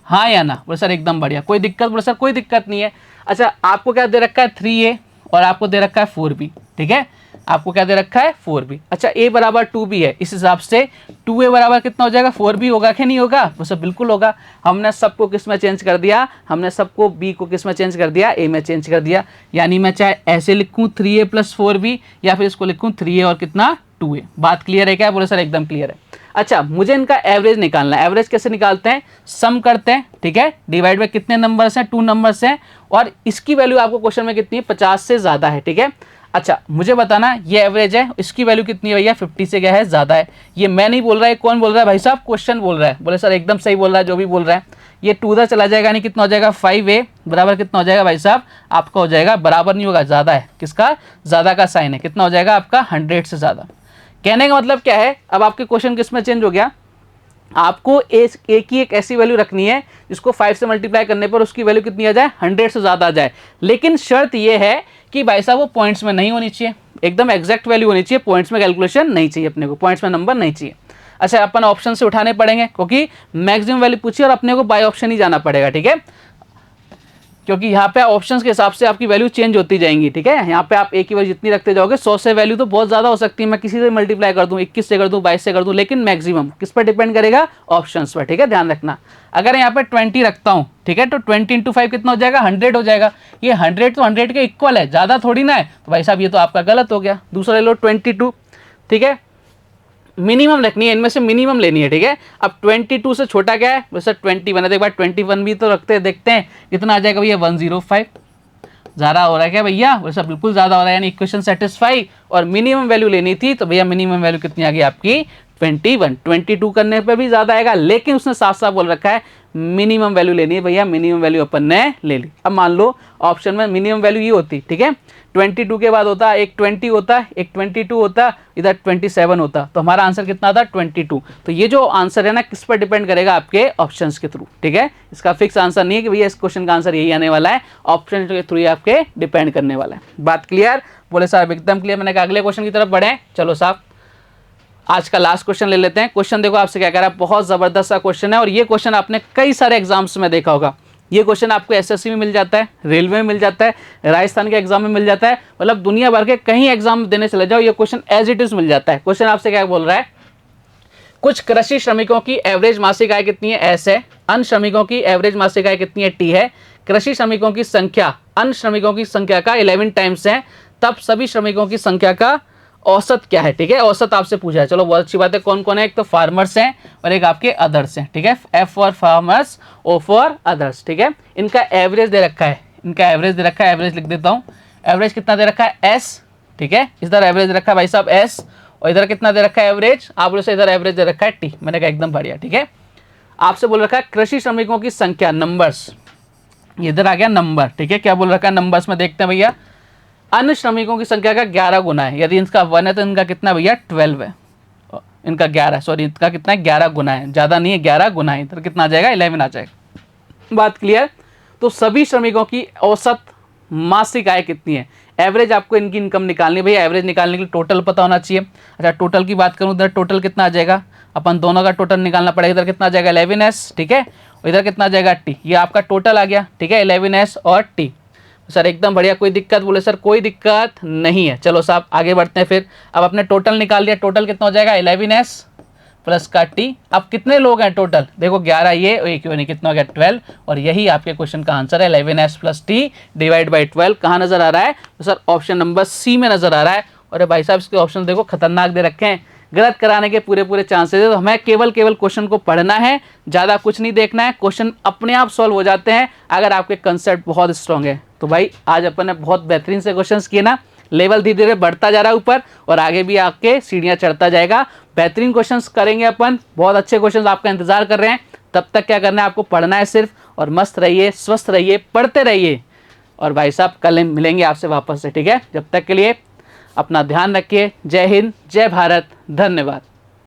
S1: हाँ या ना। बोले सर एकदम बढ़िया, कोई दिक्कत, बोले सर कोई दिक्कत नहीं है। अच्छा आपको क्या दे रखा है 3A और आपको दे रखा है 4B, ठीक है, आपको क्या दे रखा है 4B। अच्छा a बराबर 2B है, इस हिसाब से 2A बराबर कितना हो जाएगा 4B होगा कि नहीं होगा, वो सब बिल्कुल होगा। हमने सबको किस में चेंज कर दिया, हमने सबको B को किस में चेंज कर दिया, A में चेंज कर दिया। यानी मैं चाहे ऐसे लिखूं 3A + 4B, या फिर इसको लिखूं 3A और कितना 2A। बात क्लियर है क्या, बोले सर एकदम क्लियर है। अच्छा मुझे इनका एवरेज निकालना है। एवरेज कैसे निकालते हैं, सम करते हैं, ठीक है, डिवाइड बाय कितने नंबर्स हैं 2 नंबर्स हैं, और इसकी वैल्यू आपको क्वेश्चन में कितनी है 50 से ज़्यादा है, ठीक है। अच्छा मुझे बताना ये एवरेज है, इसकी वैल्यू कितनी है भैया 50 से क्या है ज़्यादा है। ये मैं नहीं बोल रहा है, कौन बोल रहा है भाई साहब, क्वेश्चन बोल रहा है। बोले सर एकदम सही बोल रहा है जो भी बोल रहा है। ये 2 उधर चला जाएगा, यानी कितना हो जाएगा 5A बराबर कितना हो जाएगा भाई साहब, आपका हो जाएगा, बराबर नहीं होगा, ज़्यादा है, किसका ज़्यादा का साइन है, कितना हो जाएगा आपका 100 से ज़्यादा। कहने का मतलब क्या है, अब आपके क्वेश्चन किस में चेंज हो गया, आपको ए की एक ऐसी वैल्यू रखनी है जिसको 5 से मल्टीप्लाई करने पर उसकी वैल्यू कितनी आ जाए 100 से ज़्यादा आ जाए। लेकिन शर्त ये है कि भाई साहब वो पॉइंट्स में नहीं होनी चाहिए, एकदम एग्जैक्ट वैल्यू होनी चाहिए, पॉइंट्स में कैलकुलेशन नहीं चाहिए अपने को, पॉइंट्स में नंबर नहीं चाहिए। अच्छा अपन ऑप्शन से उठाने पड़ेंगे क्योंकि मैक्सिमम वैल्यू पूछिए और अपने को बाय ऑप्शन ही जाना पड़ेगा, ठीक है, क्योंकि यहाँ पे ऑप्शंस के हिसाब से आपकी वैल्यू चेंज होती जाएंगी, ठीक है। यहाँ पे आप एक ही वैल्यू जितनी रखते जाओगे, 100 से वैल्यू तो बहुत ज़्यादा हो सकती है, मैं किसी से मल्टीप्लाई कर दूँ, 21 से कर दूँ, 22 से कर दूँ, लेकिन मैक्सिमम किस पर डिपेंड करेगा, ऑप्शंस पर, ठीक है, ध्यान रखना। अगर यहाँ पे 20 रखता हूँ, ठीक है, तो 20 × 5 कितना हो जाएगा 100 हो जाएगा। ये 100 तो 100 के इक्वल है, ज़्यादा थोड़ी ना है, तो भाई साहब ये तो आपका गलत हो गया। दूसरा ले लो 22, ठीक है, मिनिमम रखनी है, इनमें से मिनिमम लेनी है, ठीक है। अब 22 से छोटा क्या है, वैसे 20 बना, एक बार 21 भी तो रखते हैं, देखते हैं कितना आ जाएगा भैया 105। ज़्यादा हो रहा है क्या भैया, वैसा बिल्कुल ज़्यादा हो रहा है, यानी इक्वेशन सेटिस्फाई, और मिनिमम वैल्यू लेनी थी, तो भैया मिनिमम वैल्यू कितनी आ गई आपकी 21, 22 करने पे भी ज़्यादा आएगा, लेकिन उसने साफ साफ बोल रखा है मिनिमम वैल्यू लेनी है भैया, मिनिमम वैल्यू अपन ने ले ली। अब मान लो ऑप्शन में मिनिमम वैल्यू ये होती, ठीक है, 22 के बाद होता एक 20 होता, एक 22 होता, इधर 27 होता, तो हमारा आंसर कितना था 22। तो ये जो आंसर है ना किस पर डिपेंड करेगा, आपके ऑप्शंस के थ्रू, ठीक है। इसका फिक्स आंसर नहीं है कि भैया इस क्वेश्चन का आंसर यही आने वाला है, ऑप्शन के थ्रू ही आपके डिपेंड करने वाला है। बात क्लियर? बोले साहब एकदम क्लियर। मैंने कहा अगले क्वेश्चन की तरफ बढ़े। चलो साहब आज का लास्ट क्वेश्चन ले लेते हैं। क्वेश्चन देखो आपसे क्या कह रहा है, बहुत जबरदस्त सा क्वेश्चन है और ये क्वेश्चन आपने कई सारे एग्जाम्स में देखा होगा। ये क्वेश्चन आपको एसएससी में मिल जाता है, रेलवे में मिल जाता है, राजस्थान के एग्जाम में मिल जाता है, मतलब दुनिया भर के कहीं एग्जाम देने चले जाओ ये क्वेश्चन एज इट इज मिल जाता है। क्वेश्चन आपसे क्या बोल रहा है, कुछ कृषि श्रमिकों की एवरेज मासिक आय कितनी है, एस है। अन्य श्रमिकों की एवरेज मासिक आय कितनी है, टी है। कृषि श्रमिकों की संख्या अन्य श्रमिकों की संख्या का 11 टाइम्स है, तब सभी श्रमिकों की संख्या का औसत क्या है, ठीक है। औसत आपसे पूछा है, चलो बहुत अच्छी बात है। कौन कौन है, एक तो फार्मर्स हैं और एक आपके अदर्स हैं, ठीक है। F for farmers, O for others, ठीक है। इनका एवरेज दे रखा है, इनका एवरेज दे रखा है, एवरेज लिख देता हूँ। एवरेज कितना दे रखा है, एस, ठीक है। इधर एवरेज दे रखा है भाई साहब एस, और इधर कितना दे रखा है एवरेज, आप बोले से इधर एवरेज दे रखा है टी। मैंने कहा एकदम बढ़िया, ठीक है। आपसे बोल रखा है कृषि श्रमिकों की संख्या, नंबर्स, इधर आ गया नंबर, ठीक है। क्या बोल रखा है, नंबर्स में देखते हैं भैया। अन्य श्रमिकों की संख्या का 11 गुना है, यदि इनका 1 है तो इनका कितना भैया 12 है, इनका 11, सॉरी इनका कितना है 11 गुना है, ज़्यादा नहीं है 11 गुना है, इधर कितना आ जाएगा 11 आ जाएगा। बात क्लियर? तो सभी श्रमिकों की औसत मासिक आय कितनी है, एवरेज आपको इनकी इनकम निकालनी है भैया। एवरेज निकालने के लिए टोटल पता होना चाहिए। अच्छा टोटल की बात करूँ, इधर टोटल कितना आ जाएगा, अपन दोनों का टोटल निकालना पड़ेगा। इधर कितना आ जाएगा 11s, ठीक है, और इधर कितना आ जाएगा टी। ये आपका टोटल आ गया, ठीक है, 11s और टी। सर एकदम बढ़िया, कोई दिक्कत? बोले सर कोई दिक्कत नहीं है। चलो साहब आगे बढ़ते हैं फिर। अब आपने टोटल निकाल लिया, टोटल कितना हो जाएगा 11s प्लस का टी। अब कितने लोग हैं टोटल, देखो 11 ये और एक नहीं, कितना हो गया 12, और यही आपके क्वेश्चन का आंसर है 11s plus T divide by 12। कहाँ नजर आ रहा है, तो सर ऑप्शन नंबर सी में नजर आ रहा है। और भाई साहब इसके ऑप्शन देखो खतरनाक दे रखे हैं, गलत कराने के पूरे चांसेस है। तो हमें केवल क्वेश्चन को पढ़ना है, ज़्यादा कुछ नहीं देखना है, क्वेश्चन अपने आप सॉल्व हो जाते हैं अगर आपके कंसेप्ट बहुत स्ट्रॉन्ग है। तो भाई आज अपन ने बहुत बेहतरीन से क्वेश्चंस किए ना, लेवल धीरे धीरे बढ़ता जा रहा है ऊपर, और आगे भी आपके सीढ़ियाँ चढ़ता जाएगा। बेहतरीन क्वेश्चंस करेंगे अपन, बहुत अच्छे क्वेश्चंस आपका इंतजार कर रहे हैं। तब तक क्या करना है, आपको पढ़ना है सिर्फ, और मस्त रहिए, स्वस्थ रहिए, पढ़ते रहिए। और भाई साहब कल मिलेंगे आपसे वापस से, ठीक है। जब तक के लिए अपना ध्यान रखिए। जय हिंद, जय भारत, धन्यवाद।